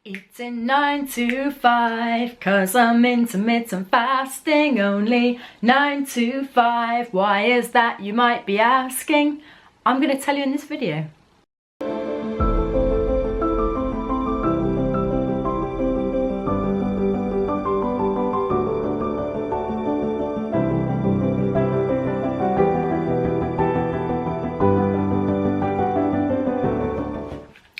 Eating 9 to 5, 'cause I'm intermittent fasting, only 9 to 5. Why is that, you might be asking? I'm going to tell you in this video.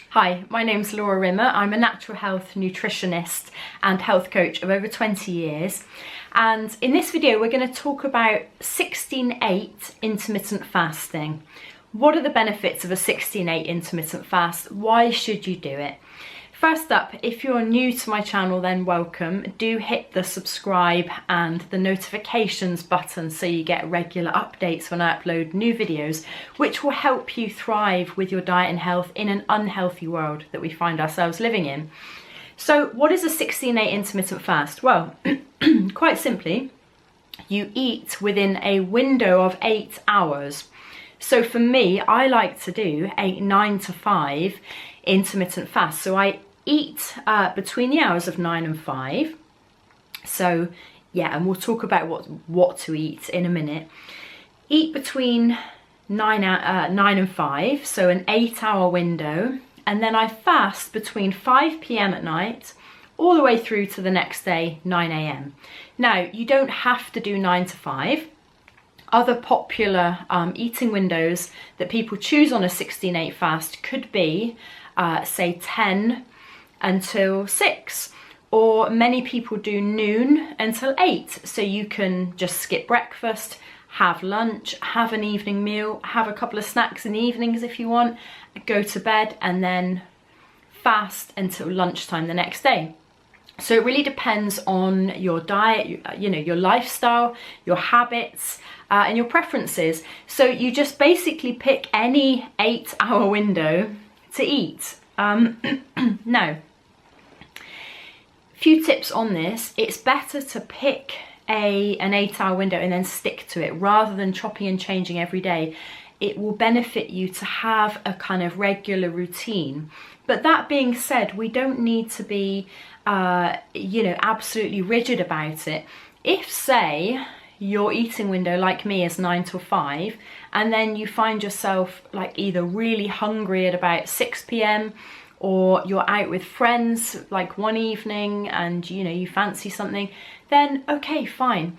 Hi, my name's Laura Rimmer. I'm a natural health nutritionist and health coach of over 20 years. And in this video, we're going to talk about 16/8 intermittent fasting. What are the benefits of a 16/8 intermittent fast? Why should you do it? First up, if you're new to my channel, then welcome. Do hit the subscribe and the notifications button so you get regular updates when I upload new videos, which will help you thrive with your diet and health in an unhealthy world that we find ourselves living in. So what is a 16/8 intermittent fast? Well, quite simply, you eat within a window of 8 hours. So for me, I like to do a 9 to 5 intermittent fast. So I eat between the hours of 9 and 5. So yeah, and we'll talk about what to eat in a minute. Eat between 9 and 5, so an 8-hour window. And then I fast between 5 p.m. at night all the way through to the next day, 9 a.m. Now, you don't have to do 9 to 5. Other popular eating windows that people choose on a 16/8 fast could be, say, 10 until 6, or many people do noon until 8. So you can just skip breakfast, have lunch, have an evening meal, have a couple of snacks in the evenings if you want, go to bed, and then fast until lunchtime the next day. So it really depends on your diet, you know, your lifestyle, your habits, and your preferences. So you just basically pick any 8-hour window to eat. Now, few tips on this. It's better to pick an 8-hour window and then stick to it rather than chopping and changing every day. It will benefit you to have a kind of regular routine. But that being said, we don't need to be you know, absolutely rigid about it. If, say, your eating window, like me, is 9 till 5, and then you find yourself like either really hungry at about 6 p.m, or you're out with friends like one evening and you know you fancy something, then okay, fine.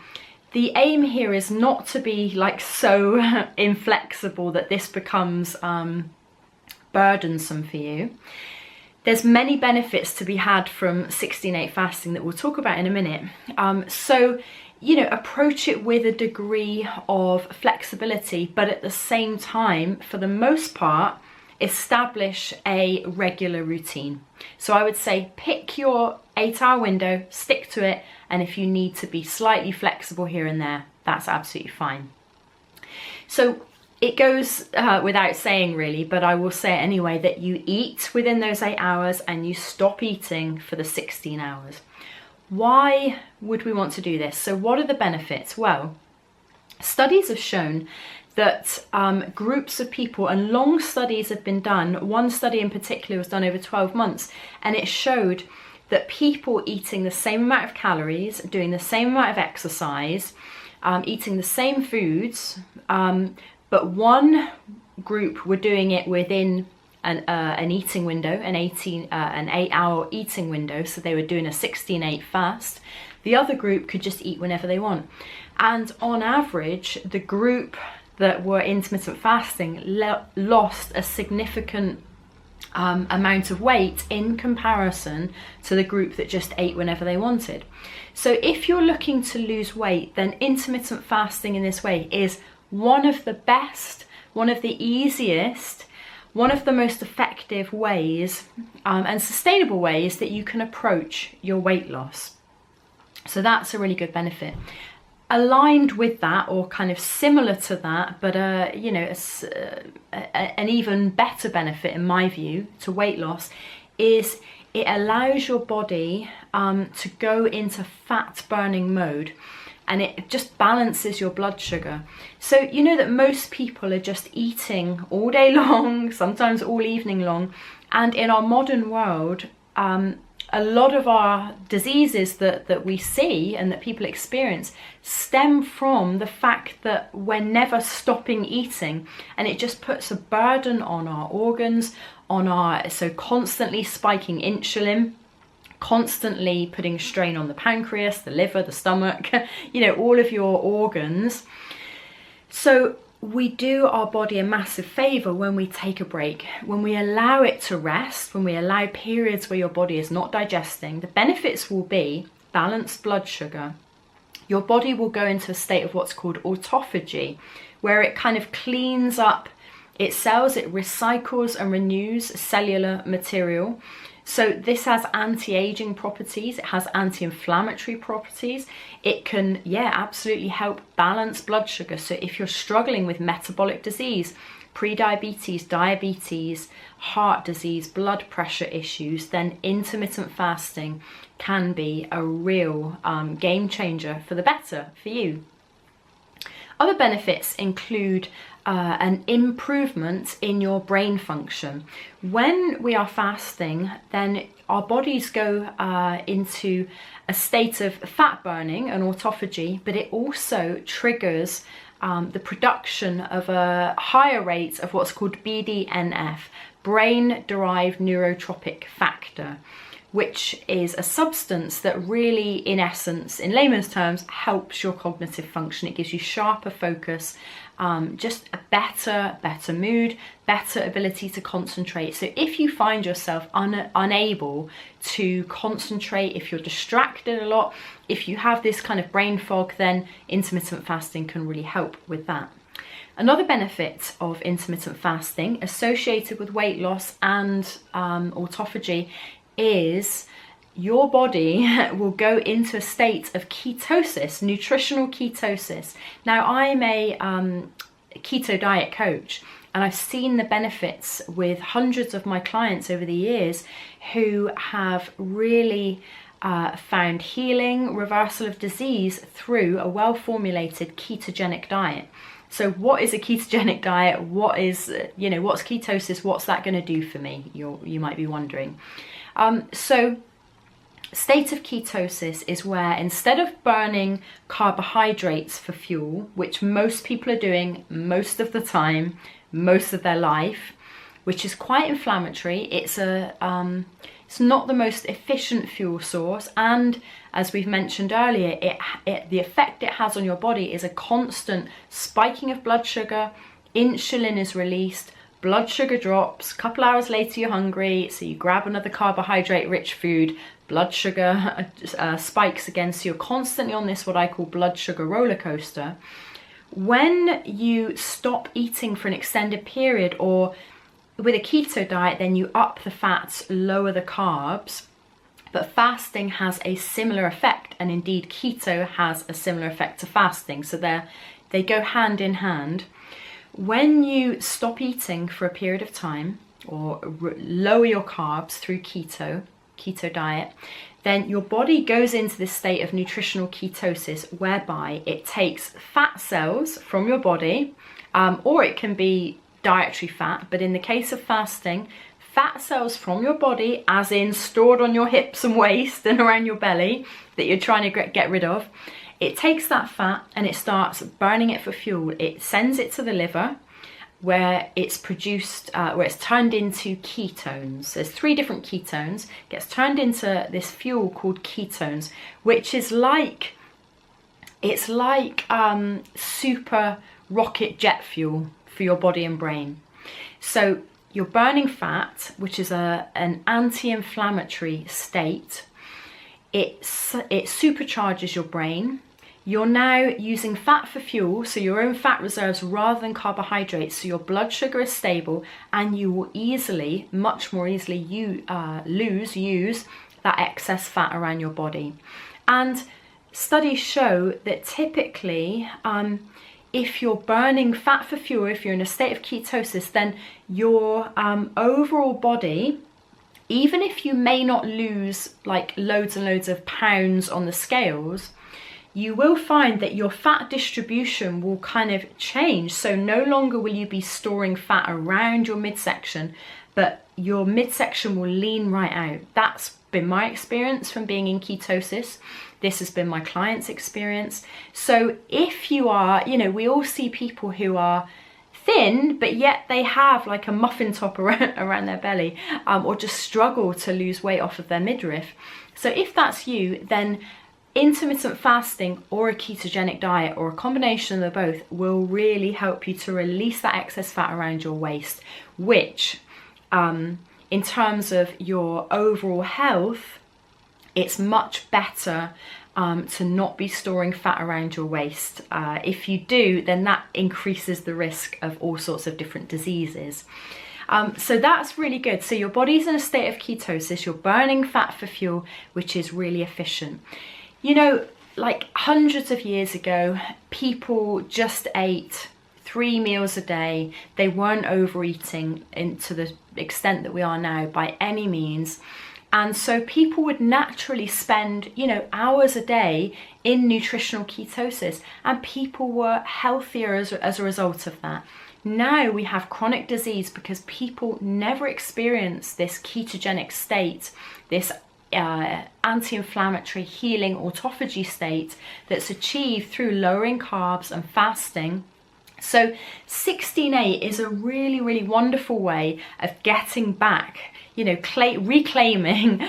The aim here is not to be like so inflexible that this becomes burdensome for you. There's many benefits to be had from 16/8 fasting that we'll talk about in a minute. So, you know, approach it with a degree of flexibility, but at the same time, for the most part, establish a regular routine. So I would say pick your 8-hour window, stick to it, and if you need to be slightly flexible here and there, that's absolutely fine. So it goes without saying really, but I will say it anyway, that you eat within those 8 hours and you stop eating for the 16 hours. Why would we want to do this? So what are the benefits? Well, studies have shown that groups of people, and long studies have been done. One study in particular was done over 12 months, and it showed that people eating the same amount of calories, doing the same amount of exercise, eating the same foods, but one group were doing it within an eating window, an 8-hour eating window, so they were doing a 16/8 fast. The other group could just eat whenever they want. And on average, the group that were intermittent fasting lost a significant amount of weight in comparison to the group that just ate whenever they wanted. So if you're looking to lose weight, then intermittent fasting in this way is one of the best, one of the easiest, one of the most effective ways and sustainable ways that you can approach your weight loss. So that's a really good benefit. Aligned with that, or kind of similar to that, but you know, an even better benefit in my view to weight loss is it allows your body to go into fat burning mode, and it just balances your blood sugar. So you know that most people are just eating all day long, sometimes all evening long, and in our modern world a lot of our diseases that we see and that people experience stem from the fact that we're never stopping eating, and it just puts a burden on our organs, so constantly spiking insulin, constantly putting strain on the pancreas, the liver, the stomach, you know, all of your organs. So we do our body a massive favor when we take a break, when we allow it to rest, when we allow periods where your body is not digesting. The benefits will be balanced blood sugar. Your body will go into a state of what's called autophagy, where it kind of cleans up its cells, it recycles and renews cellular material. So this has anti-aging properties, it has anti-inflammatory properties. It can, yeah, absolutely help balance blood sugar. So if you're struggling with metabolic disease, pre-diabetes, diabetes, heart disease, blood pressure issues, then intermittent fasting can be a real game changer for the better for you. Other benefits include an improvement in your brain function. When we are fasting, then our bodies go into a state of fat burning and autophagy, but it also triggers the production of a higher rate of what's called BDNF, brain-derived neurotrophic factor, which is a substance that really, in essence, in layman's terms, helps your cognitive function. It gives you sharper focus, just a better mood, better ability to concentrate. So if you find yourself unable to concentrate, if you're distracted a lot, if you have this kind of brain fog, then intermittent fasting can really help with that. Another benefit of intermittent fasting associated with weight loss and autophagy is your body will go into a state of ketosis, nutritional ketosis. Now, I'm a keto diet coach, and I've seen the benefits with hundreds of my clients over the years who have really found healing, reversal of disease through a well-formulated ketogenic diet. So what is a ketogenic diet? What is, what's ketosis? What's that going to do for me? You might be wondering. So state of ketosis is where instead of burning carbohydrates for fuel, which most people are doing most of the time, most of their life, which is quite inflammatory, it's not the most efficient fuel source, and as we've mentioned earlier, the effect it has on your body is a constant spiking of blood sugar, insulin is released, blood sugar drops, a couple hours later you're hungry, so you grab another carbohydrate-rich food, blood sugar spikes again, so you're constantly on this what I call blood sugar roller coaster. When you stop eating for an extended period, or with a keto diet, then you up the fats, lower the carbs, but fasting has a similar effect, and indeed keto has a similar effect to fasting, so they go hand in hand. When you stop eating for a period of time, or lower your carbs through keto diet, then your body goes into this state of nutritional ketosis, whereby it takes fat cells from your body, or it can be dietary fat, but in the case of fasting, fat cells from your body, as in stored on your hips and waist and around your belly that you're trying to get rid of, it takes that fat and it starts burning it for fuel. It sends it to the liver, where it's produced, where it's turned into ketones. There's 3 different ketones. It gets turned into this fuel called ketones, which is like, it's like super rocket jet fuel for your body and brain. So you're burning fat, which is an anti-inflammatory state. It supercharges your brain. You're now using fat for fuel, so your own fat reserves rather than carbohydrates, so your blood sugar is stable, and you will much more easily use that excess fat around your body. And studies show that typically, if you're burning fat for fuel, if you're in a state of ketosis, then your overall body, even if you may not lose like loads and loads of pounds on the scales, you will find that your fat distribution will kind of change. So no longer will you be storing fat around your midsection, but your midsection will lean right out. That's been my experience from being in ketosis. This has been my client's experience. So if you are, you know, we all see people who are thin, but yet they have like a muffin top around their belly, or just struggle to lose weight off of their midriff. So if that's you, then intermittent fasting or a ketogenic diet or a combination of both will really help you to release that excess fat around your waist, which in terms of your overall health, it's much better to not be storing fat around your waist. If you do, then that increases the risk of all sorts of different diseases. So that's really good. So your body's in a state of ketosis, you're burning fat for fuel, which is really efficient. You know, like hundreds of years ago, people just ate 3 meals a day. They weren't overeating to the extent that we are now by any means. And so people would naturally spend, you know, hours a day in nutritional ketosis, and people were healthier as a result of that. Now we have chronic disease because people never experience this ketogenic state, this anti-inflammatory healing autophagy state that's achieved through lowering carbs and fasting. So 16-8 is a really, really wonderful way of getting back, you know, reclaiming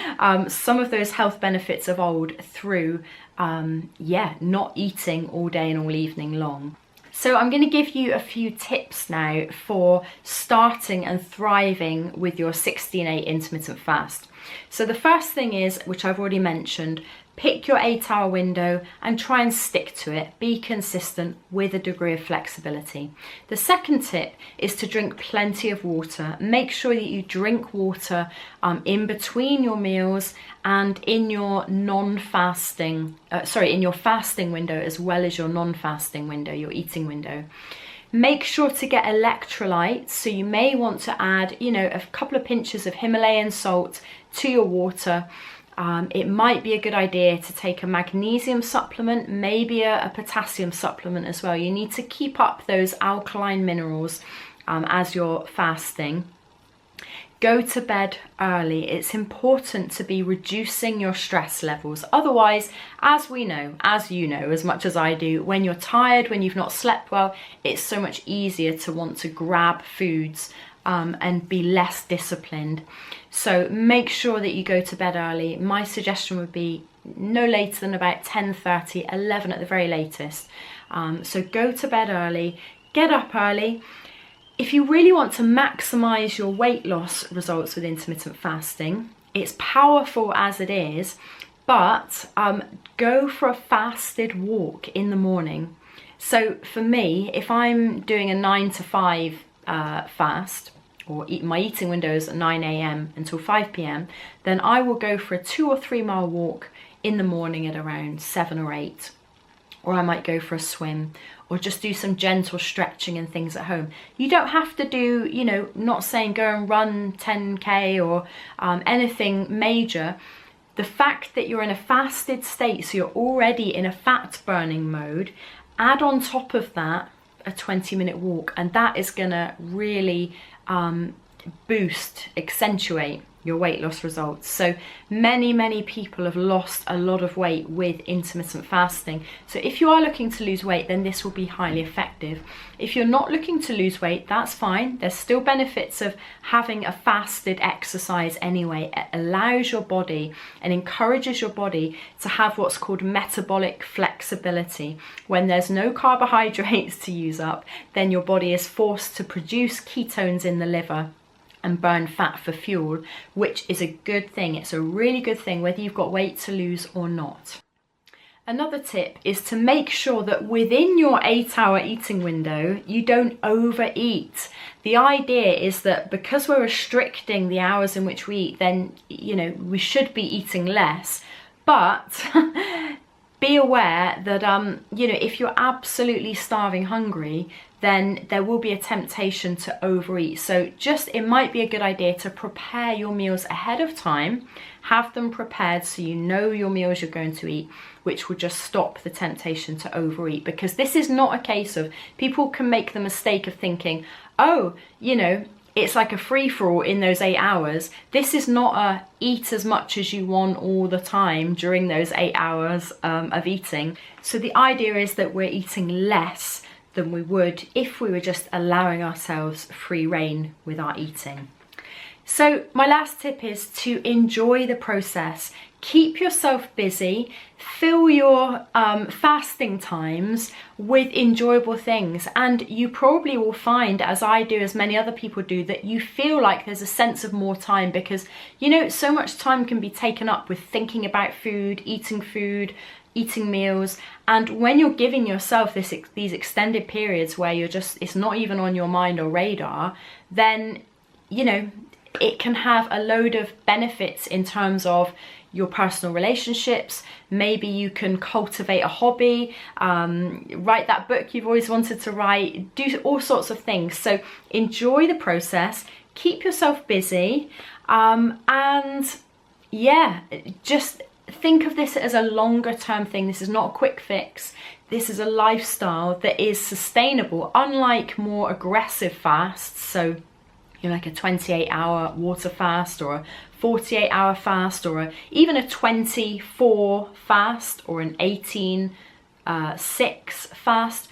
some of those health benefits of old through, not eating all day and all evening long. So I'm going to give you a few tips now for starting and thriving with your 16-8 intermittent fast. So the first thing is, which I've already mentioned, pick your 8-hour window and try and stick to it. Be consistent with a degree of flexibility. The second tip is to drink plenty of water. Make sure that you drink water in between your meals and in your in your fasting window as well as your non-fasting window, your eating window. Make sure to get electrolytes, so you may want to add, you know, a couple of pinches of Himalayan salt to your water. It might be a good idea to take a magnesium supplement, maybe a potassium supplement as well. You need to keep up those alkaline minerals as you're fasting. Go to bed early. It's important to be reducing your stress levels. Otherwise, as we know, as you know, as much as I do, when you're tired, when you've not slept well, it's so much easier to want to grab foods and be less disciplined. So make sure that you go to bed early. My suggestion would be no later than about 10:30, 11 at the very latest. So go to bed early, get up early. If you really want to maximize your weight loss results with intermittent fasting, it's powerful as it is, but go for a fasted walk in the morning. So for me, if I'm doing a 9 to 5 fast, or my eating window is at 9 a.m. until 5 p.m, then I will go for a 2 or 3 mile walk in the morning at around 7 or 8. Or I might go for a swim, or just do some gentle stretching and things at home. You don't have to do, you know, not saying go and run 10K or anything major. The fact that you're in a fasted state, so you're already in a fat burning mode, add on top of that a 20-minute walk, and that is gonna really accentuate your weight loss results. So many people have lost a lot of weight with intermittent fasting. So if you are looking to lose weight, then this will be highly effective. If you're not looking to lose weight, that's fine. There's still benefits of having a fasted exercise anyway. It allows your body and encourages your body to have what's called metabolic flexibility. When there's no carbohydrates to use up, then your body is forced to produce ketones in the liver and burn fat for fuel, which is a good thing. It's a really good thing whether you've got weight to lose or not. Another tip is to make sure that within your 8-hour eating window, you don't overeat. The idea is that because we're restricting the hours in which we eat, then, you know, we should be eating less. But be aware that, you know, if you're absolutely starving hungry, then there will be a temptation to overeat. So it might be a good idea to prepare your meals ahead of time, have them prepared so you know your meals you're going to eat, which will just stop the temptation to overeat. Because this is not a case of, people can make the mistake of thinking, oh, you know, it's like a free-for-all in those 8 hours. This is not a eat as much as you want all the time during those 8 hours of eating. So the idea is that we're eating less than we would if we were just allowing ourselves free rein with our eating. So my last tip is to enjoy the process. Keep yourself busy, fill your fasting times with enjoyable things, and you probably will find, as I do, as many other people do, that you feel like there's a sense of more time, because you know, so much time can be taken up with thinking about food, eating meals, and when you're giving yourself these extended periods where you're just, it's not even on your mind or radar, then you know, it can have a load of benefits in terms of your personal relationships. Maybe you can cultivate a hobby, write that book you've always wanted to write, do all sorts of things. So enjoy the process, keep yourself busy, and yeah, just think of this as a longer term thing. This is not a quick fix. This is a lifestyle that is sustainable, unlike more aggressive fasts. So you know, like a 28-hour water fast, or a 48-hour fast, or even a 24 fast, or an 18-6 fast.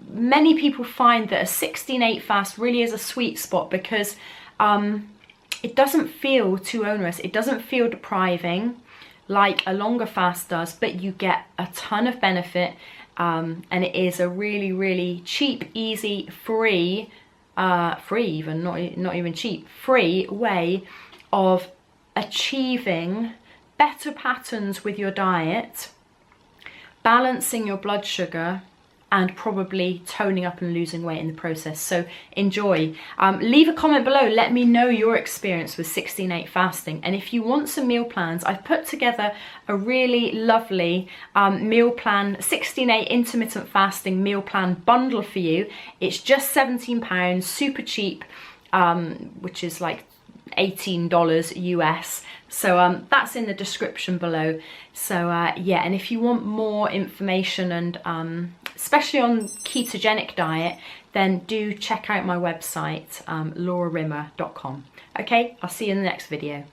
Many people find that a 16-8 fast really is a sweet spot, because it doesn't feel too onerous. It doesn't feel depriving like a longer fast does, but you get a ton of benefit, and it is a really, really cheap, easy, free even, not even cheap, free way of achieving better patterns with your diet, balancing your blood sugar, and probably toning up and losing weight in the process. So enjoy. Leave a comment below, let me know your experience with 16-8 fasting, and if you want some meal plans, I've put together a really lovely meal plan, 16-8 intermittent fasting meal plan bundle for you. It's just £17, super cheap, which is like $18 US. So that's in the description below. So yeah, and if you want more information, and especially on ketogenic diet, then do check out my website, laurarimmer.com. Okay, I'll see you in the next video.